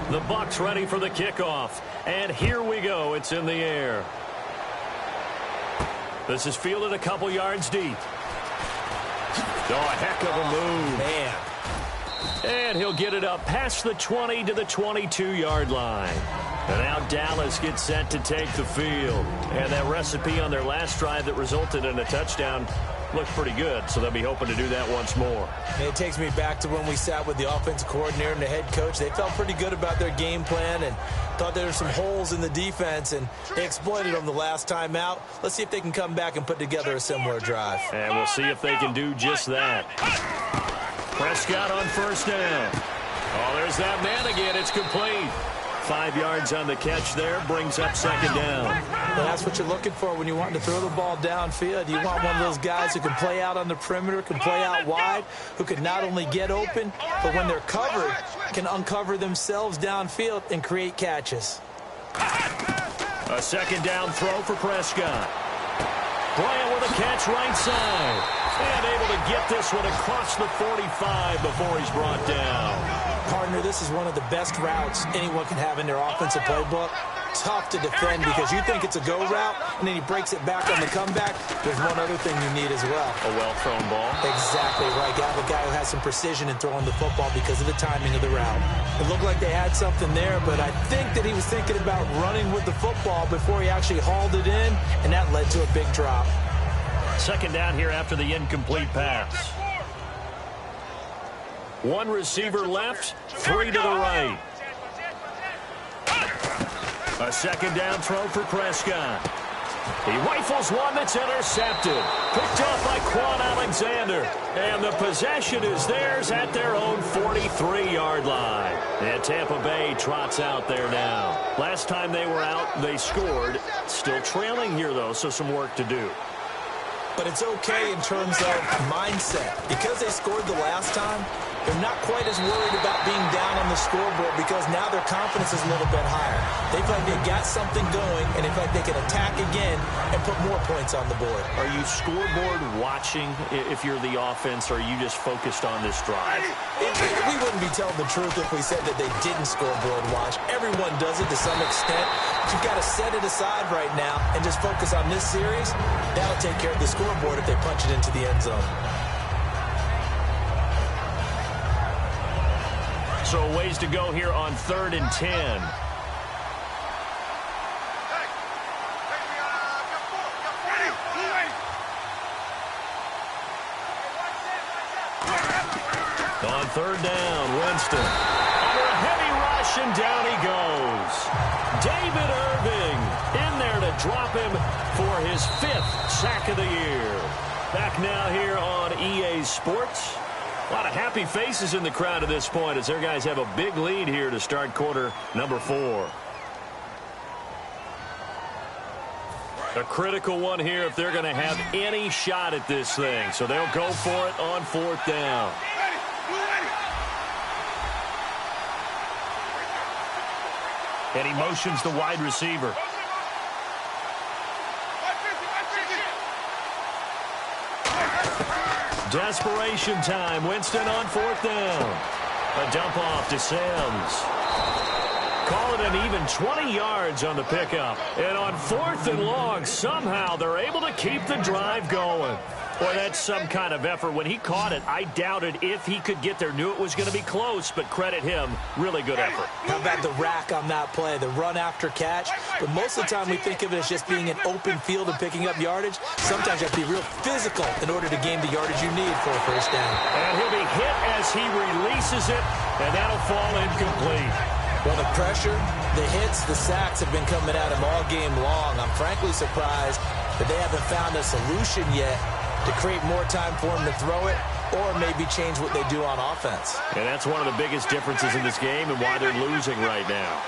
The Bucs ready for the kickoff. And here we go. It's in the air. This is fielded a couple yards deep. Oh, a heck of a move. Man. And he'll get it up past the 20 to the 22-yard line. And now Dallas gets set to take the field. And that recipe on their last drive that resulted in a touchdown looked pretty good, so they'll be hoping to do that once more. And it takes me back to when we sat with the offensive coordinator and the head coach. They felt pretty good about their game plan and thought there were some holes in the defense, and they exploited them the last time out. Let's see if they can come back and put together a similar drive. And we'll see if they can do just that. Prescott on first down. Oh, there's that man again. It's complete. 5 yards on the catch there, brings up second down. Well, that's what you're looking for when you want to throw the ball downfield. You want one of those guys who can play out on the perimeter, can play out wide, who can not only get open, but when they're covered, can uncover themselves downfield and create catches. A second down throw for Prescott. Bryant with a catch right side. And able to get this one across the 45 before he's brought down. Partner, this is one of the best routes anyone can have in their offensive playbook. Tough to defend because you think it's a go route, and then he breaks it back on the comeback. There's one other thing you need as well. A well-thrown ball. Exactly right. You have a guy who has some precision in throwing the football because of the timing of the route. It looked like they had something there, but I think that he was thinking about running with the football before he actually hauled it in, and that led to a big drop. Second down here after the incomplete pass. One receiver left, 3 to the right. A second down throw for Prescott. He rifles one that's intercepted. Picked off by Quan Alexander. And the possession is theirs at their own 43-yard line. And Tampa Bay trots out there now. Last time they were out, they scored. Still trailing here, though, so some work to do. But it's okay in terms of mindset. Because they scored the last time, they're not quite as worried about being down on the scoreboard because now their confidence is a little bit higher. They feel like they got something going, and they feel like they can attack again and put more points on the board. Are you scoreboard watching if you're the offense, or are you just focused on this drive? We wouldn't be telling the truth if we said that they didn't scoreboard watch. Everyone does it to some extent. But you've got to set it aside right now and just focus on this series. That'll take care of the scoreboard if they punch it into the end zone. So a ways to go here on 3rd and 10. On 3rd down, Winston. Under a heavy rush, and down he goes. David Irving in there to drop him for his 5th sack of the year. Back now here on EA Sports. A lot of happy faces in the crowd at this point as their guys have a big lead here to start quarter number 4. A critical one here if they're going to have any shot at this thing. So they'll go for it on 4th down. And he motions the wide receiver. Desperation time. Winston on 4th down. A dump off to Sims. Call it an even 20 yards on the pickup. And on 4th and long, somehow they're able to keep the drive going. Boy, that's some kind of effort. When he caught it, I doubted if he could get there. Knew it was going to be close, but credit him. Really good effort. How about the rack on that play, the run after catch? But most of the time we think of it as just being an open field and picking up yardage. Sometimes you have to be real physical in order to gain the yardage you need for a first down. And he'll be hit as he releases it, and that'll fall incomplete. Well, the pressure, the hits, the sacks have been coming at him all game long. I'm frankly surprised that they haven't found a solution yet to create more time for him to throw it or maybe change what they do on offense. And that's one of the biggest differences in this game and why they're losing right now.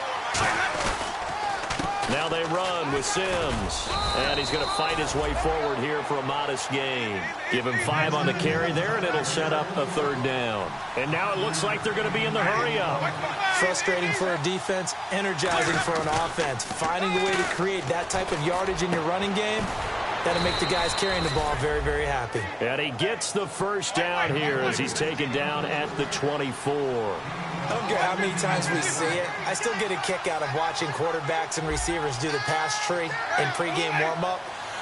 Now they run with Sims. And he's going to fight his way forward here for a modest gain. Give him 5 on the carry there, and it'll set up a 3rd down. And now it looks like they're going to be in the hurry-up. Frustrating for a defense, energizing for an offense. Finding a way to create that type of yardage in your running game, that'll make the guys carrying the ball very, very happy. And he gets the first down here as he's taken down at the 24. I don't care how many times we see it. I still get a kick out of watching quarterbacks and receivers do the pass tree in pregame warm-up.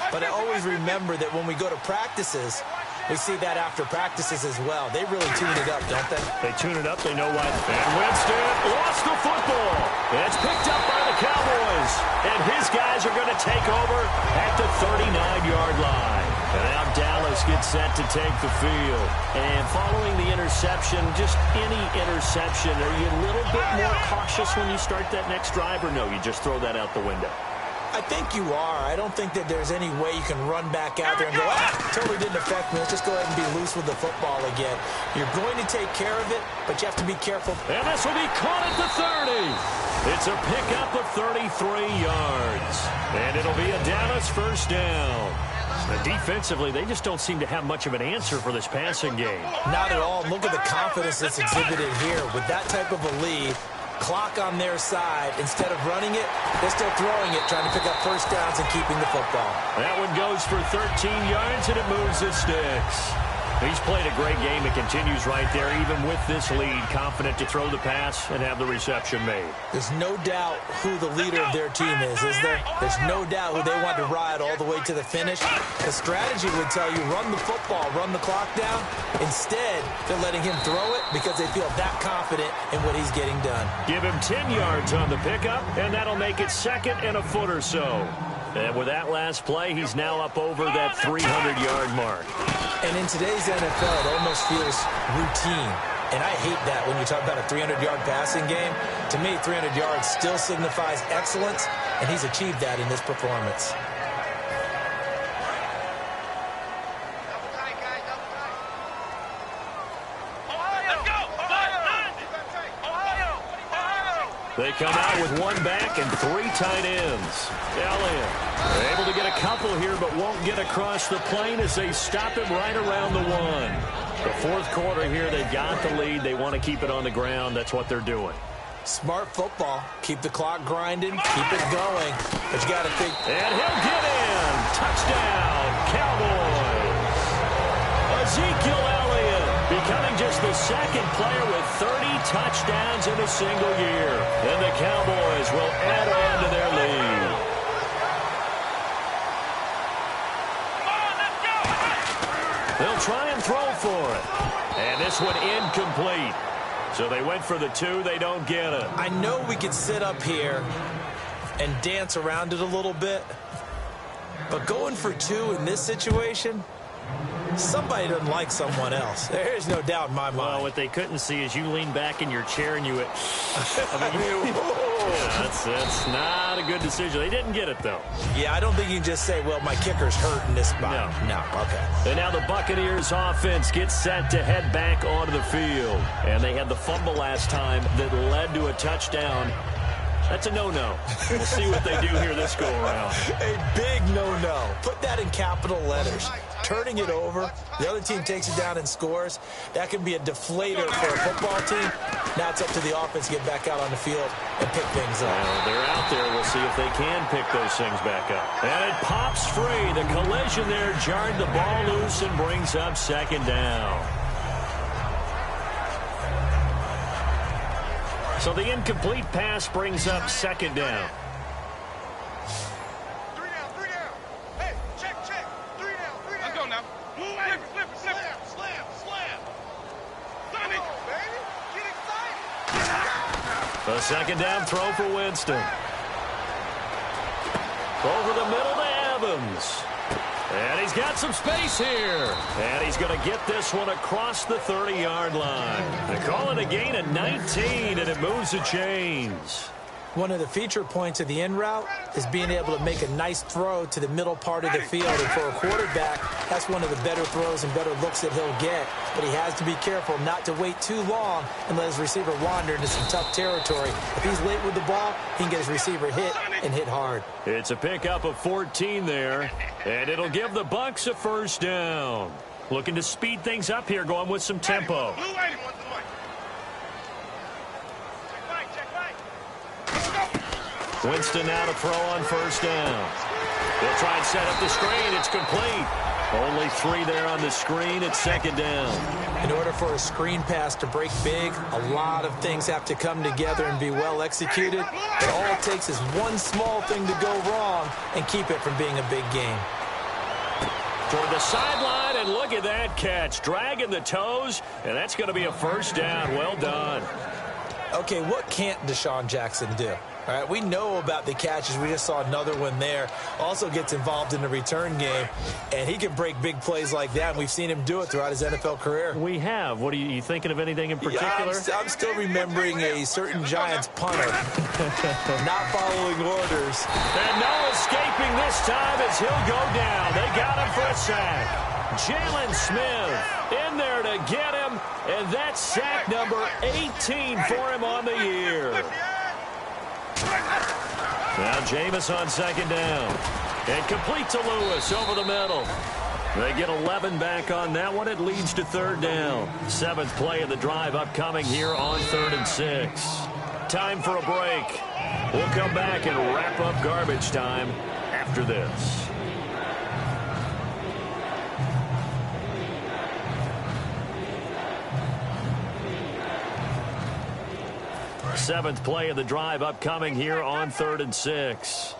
But I always remember that when we go to practices, we see that after practices as well. They really tune it up, don't they? They tune it up. They know what. And Winston lost the football. It's picked up by the Cowboys. And his guys are going to take over at the 39-yard line. And now Dallas Cowboys get set to take the field. And following the interception, just any interception, are you a little bit more cautious when you start that next drive, or no, you just throw that out the window? I think you are. I don't think that there's any way you can run back out there and go, totally didn't affect me. Let's just go ahead and be loose with the football again. You're going to take care of it, but you have to be careful. And this will be caught at the 30. It's a pickup of 33 yards. And it'll be a Dallas first down. Defensively, they just don't seem to have much of an answer for this passing game. Not at all. Look at the confidence that's exhibited here. With that type of a lead, clock on their side, instead of running it, they're still throwing it, trying to pick up first downs and keeping the football. That one goes for 13 yards, and it moves the sticks. He's played a great game. It continues right there, even with this lead, confident to throw the pass and have the reception made. There's no doubt who the leader of their team is there? There's no doubt who they want to ride all the way to the finish. The strategy would tell you, run the football, run the clock down. Instead, they're letting him throw it because they feel that confident in what he's getting done. Give him 10 yards on the pickup, and that'll make it second and a foot or so. And with that last play, he's now up over that 300-yard mark. And in today's NFL, it almost feels routine. And I hate that when you talk about a 300-yard passing game. To me, 300 yards still signifies excellence, and he's achieved that in this performance. They come out with one back and three tight ends. Elliott able to get a couple here, but won't get across the plane as they stop him right around the one. The fourth quarter here, they've got the lead. They want to keep it on the ground. That's what they're doing. Smart football. Keep the clock grinding. Keep it going. But you got to think. And he'll get in. Touchdown, Cowboys. Ezekiel Elliott becoming just the second player with 30 touchdowns in a single year. And the Cowboys will add on to their lead. They'll try and throw for it. And this one incomplete. So they went for the two. They don't get it. I know we could sit up here and dance around it a little bit, but going for two in this situation, somebody doesn't like someone else. There's no doubt in my mind. Well, what they couldn't see is you lean back in your chair and you went, that's not a good decision. They didn't get it, though. Yeah, I don't think you can just say, well, my kicker's hurt in this spot. No, okay. And now the Buccaneers offense gets set to head back onto the field. And they had the fumble last time that led to a touchdown. That's a no-no. We'll see what they do here this go-around. A big no-no. Put that in capital letters. Turning it over, the other team takes it down and scores. That can be a deflator for a football team. Now it's up to the offense to get back out on the field and pick things up. Well, they're out there. We'll see if they can pick those things back up. And it pops free. The collision there jarred the ball loose and brings up second down. So the incomplete pass brings up second down. Three down. Hey, check. Three down. Let's go now. Flip. Slam. Come on, baby. Get excited. A second down throw for Winston. Over the middle to Evans. And he's got some space here. And he's going to get this one across the 30-yard line. They call it a gain of 19, and it moves the chains. One of the feature points of the in route is being able to make a nice throw to the middle part of the field. And for a quarterback, that's one of the better throws and better looks that he'll get. But he has to be careful not to wait too long and let his receiver wander into some tough territory. If he's late with the ball, he can get his receiver hit and hit hard. It's a pickup of 14 there, and it'll give the Bucs a first down. Looking to speed things up here, going with some tempo. Winston now to throw on first down. They'll try and set up the screen. It's complete. Only 3 there on the screen. It's second down. In order for a screen pass to break big, a lot of things have to come together and be well executed. But all it takes is one small thing to go wrong and keep it from being a big game. Toward the sideline, and look at that catch. Dragging the toes, and that's going to be a first down. Well done. Okay, what can't Deshaun Jackson do? All right, we know about the catches. We just saw another one there. Also gets involved in the return game, and he can break big plays like that. We've seen him do it throughout his NFL career. We have. What are you thinking of anything in particular? Yeah, I'm still remembering a certain Giants punter not following orders. And no escaping this time as he'll go down. They got him for a sack. Jalen Smith in there to get him, and that's sack number 18 for him on the year. Now Jameis on second down. And complete to Lewis over the middle. They get 11 back on that one. It leads to third down. Seventh play of the drive upcoming here on 3rd and 6. Time for a break. We'll come back and wrap up garbage time after this. Seventh play of the drive upcoming here on 3rd and 6.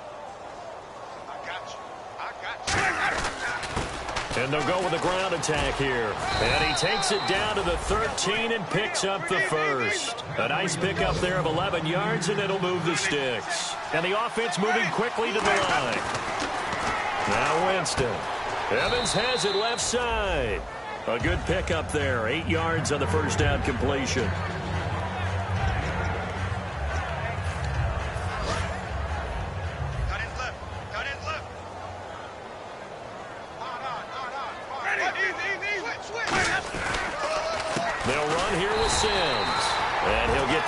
And they'll go with a ground attack here. And he takes it down to the 13 and picks up the first. A nice pickup there of 11 yards, and it'll move the sticks. And the offense moving quickly to the line. Now Winston. Evans has it left side. A good pickup there. 8 yards on the first down completion.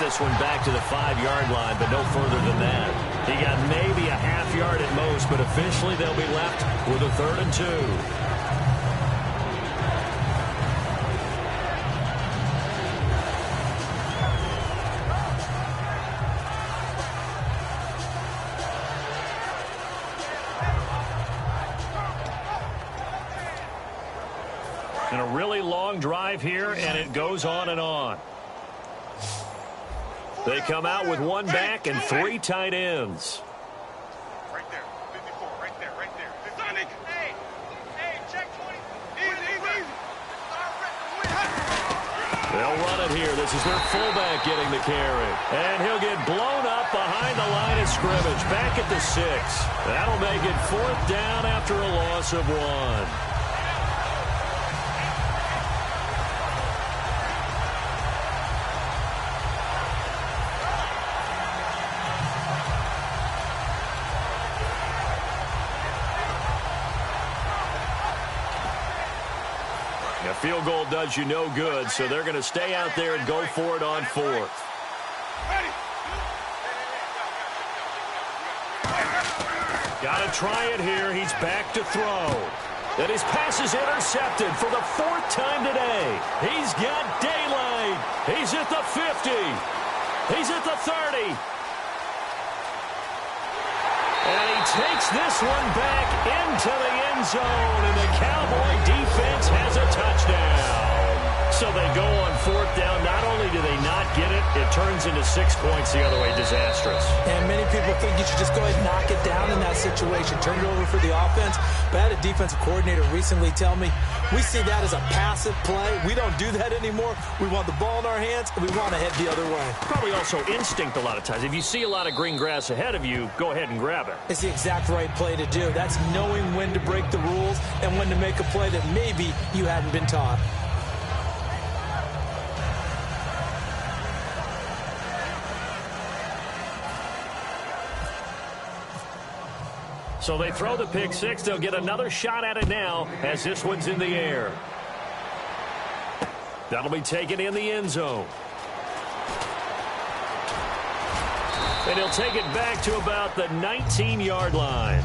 This one back to the 5-yard line, but no further than that. He got maybe a half yard at most, but officially they'll be left with a 3rd and 2. And a really long drive here, and it goes on and on. They come out with one back and 3 tight ends. Right there. 54. Right there. Right there. Sonic. Hey, check 20. Easy. They'll run it here. This is their fullback getting the carry. And he'll get blown up behind the line of scrimmage. Back at the 6. That'll make it 4th down after a loss of 1. Field goal does you no good, so they're going to stay out there and go for it on 4th. Got to try it here. He's back to throw. And his pass is intercepted for the 4th time today. He's got daylight. He's at the 50. He's at the 30. And he takes this one back into the end zone, and the Cowboy defense has a touchdown. So they go on 4th down. Not only do they not get it, it turns into 6 points the other way. Disastrous. And many people think you should just go ahead and knock it down in that situation. Turn it over for the offense. But I had a defensive coordinator recently tell me, we see that as a passive play. We don't do that anymore. We want the ball in our hands, and we want to head the other way. Probably also instinct a lot of times. If you see a lot of green grass ahead of you, go ahead and grab it. It's the exact right play to do. That's knowing when to break the rules and when to make a play that maybe you hadn't been taught. So they throw the pick 6. They'll get another shot at it now as this one's in the air. That'll be taken in the end zone. And he'll take it back to about the 19-yard line.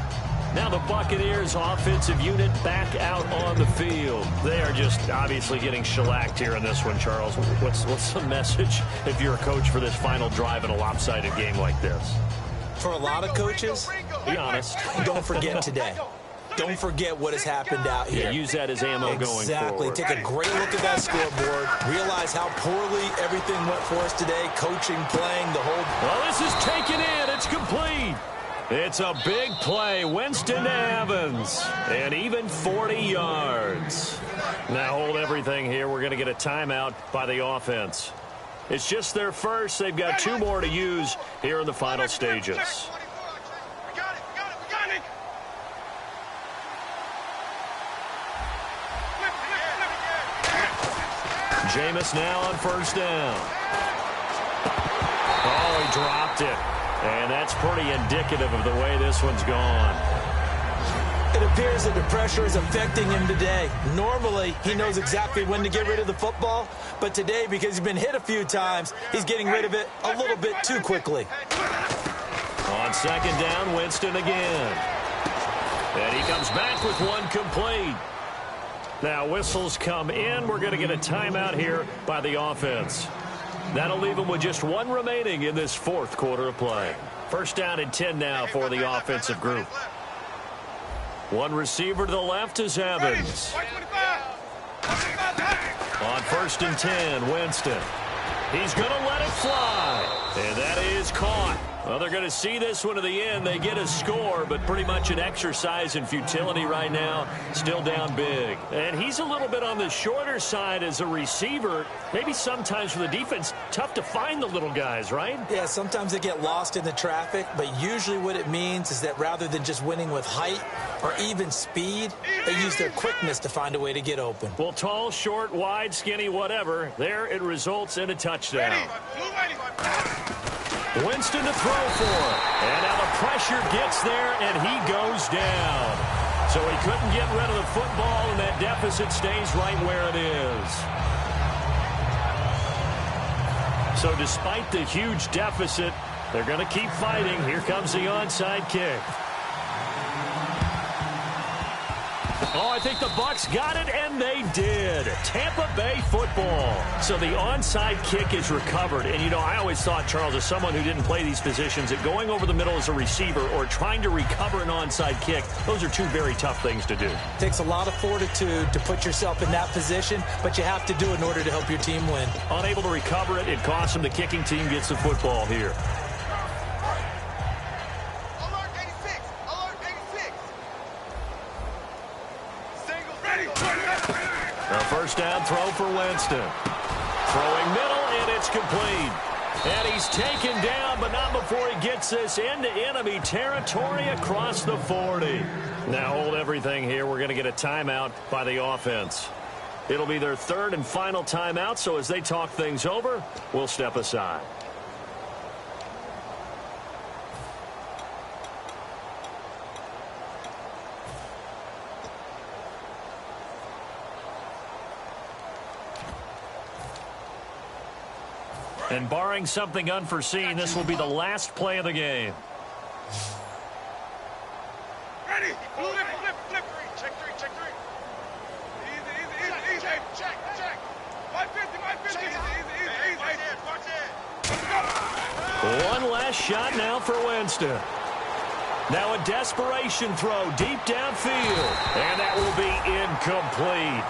Now the Buccaneers offensive unit back out on the field. They are just obviously getting shellacked here in this one, Charles. What's the message if you're a coach for this final drive in a lopsided game like this? For a lot of coaches, be honest, don't forget today. Don't forget what has happened out here. Yeah, use that as ammo going forward. Exactly. Take a great look at that scoreboard. Realize how poorly everything went for us today. Coaching, playing, the whole... Well, this is taken in. It's complete. It's a big play. Winston to Evans. And even 40 yards. Now hold everything here. We're going to get a timeout by the offense. It's just their first. They've got 2 more to use here in the final stages. Jameis now on first down. Oh, he dropped it. And that's pretty indicative of the way this one's gone. It appears that the pressure is affecting him today. Normally, he knows exactly when to get rid of the football, but today, because he's been hit a few times, he's getting rid of it a little bit too quickly. On second down, Winston again. And he comes back with 1 complete. Now, whistles come in. We're going to get a timeout here by the offense. That'll leave them with just 1 remaining in this 4th quarter of play. First down and 10 now for the offensive group. 1 receiver to the left is Evans. On first and 10, Winston. He's going to let it fly. And that is caught. Well, they're going to see this one to the end. They get a score, but pretty much an exercise in futility right now. Still down big. And he's a little bit on the shorter side as a receiver. Maybe sometimes for the defense, tough to find the little guys, right? Yeah, sometimes they get lost in the traffic, but usually what it means is that rather than just winning with height or even speed, they use their quickness to find a way to get open. Well, tall, short, wide, skinny, whatever. There it results in a touchdown. Winston to throw for. And now the pressure gets there, and he goes down. So he couldn't get rid of the football, and that deficit stays right where it is. So despite the huge deficit, they're going to keep fighting. Here comes the onside kick. Oh, I think the Bucs got it, and they did. Tampa Bay football. So the onside kick is recovered. And, you know, I always thought, Charles, as someone who didn't play these positions, that going over the middle as a receiver or trying to recover an onside kick, those are 2 very tough things to do. It takes a lot of fortitude to put yourself in that position, but you have to do it in order to help your team win. Unable to recover it, it costs them. The kicking team gets the football here. A first down throw for Winston. Throwing middle, and it's complete. And he's taken down, but not before he gets this into enemy territory across the 40. Now hold everything here. We're going to get a timeout by the offense. It'll be their 3rd and final timeout, so as they talk things over, we'll step aside. And barring something unforeseen, this will be the last play of the game. Ready? Flip. Check three. Easy. Check. 550. Easy. Watch it. One last shot now for Winston. Now a desperation throw deep downfield. And that will be incomplete.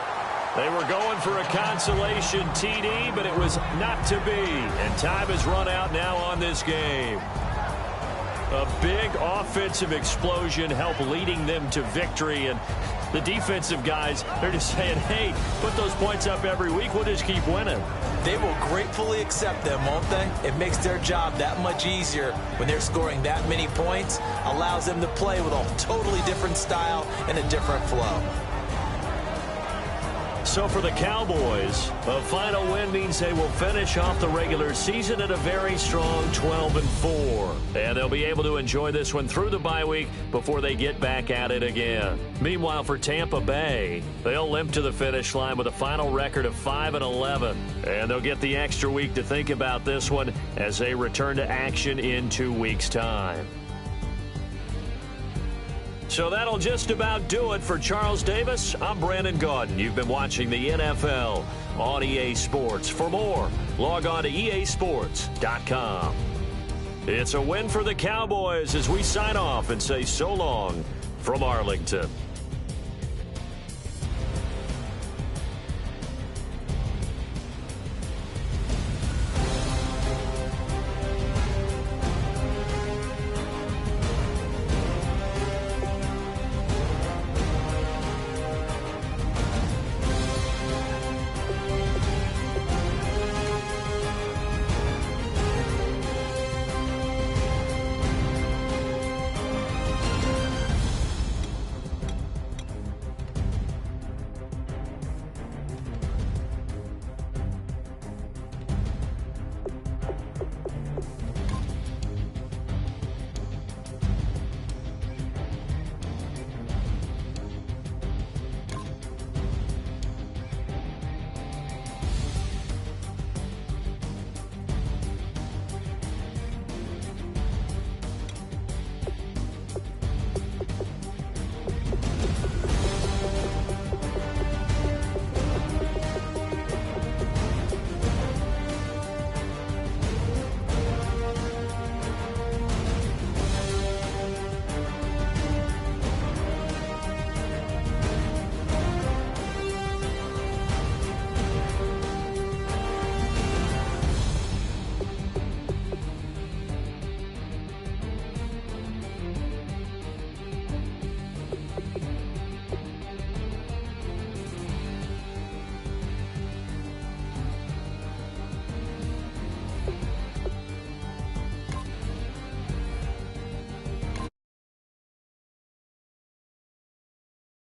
They were going for a consolation TD, but it was not to be. And time has run out now on this game. A big offensive explosion helped leading them to victory. And the defensive guys, they're just saying, hey, put those points up every week. We'll just keep winning. They will gratefully accept them, won't they? It makes their job that much easier when they're scoring that many points. Allows them to play with a totally different style and a different flow. So for the Cowboys, a final win means they will finish off the regular season at a very strong 12-4. And they'll be able to enjoy this one through the bye week before they get back at it again. Meanwhile, for Tampa Bay, they'll limp to the finish line with a final record of 5-11. And they'll get the extra week to think about this one as they return to action in 2 weeks' time. So that'll just about do it for Charles Davis. I'm Brandon Gaudin. You've been watching the NFL on EA Sports. For more, log on to easports.com. It's a win for the Cowboys as we sign off and say so long from Arlington.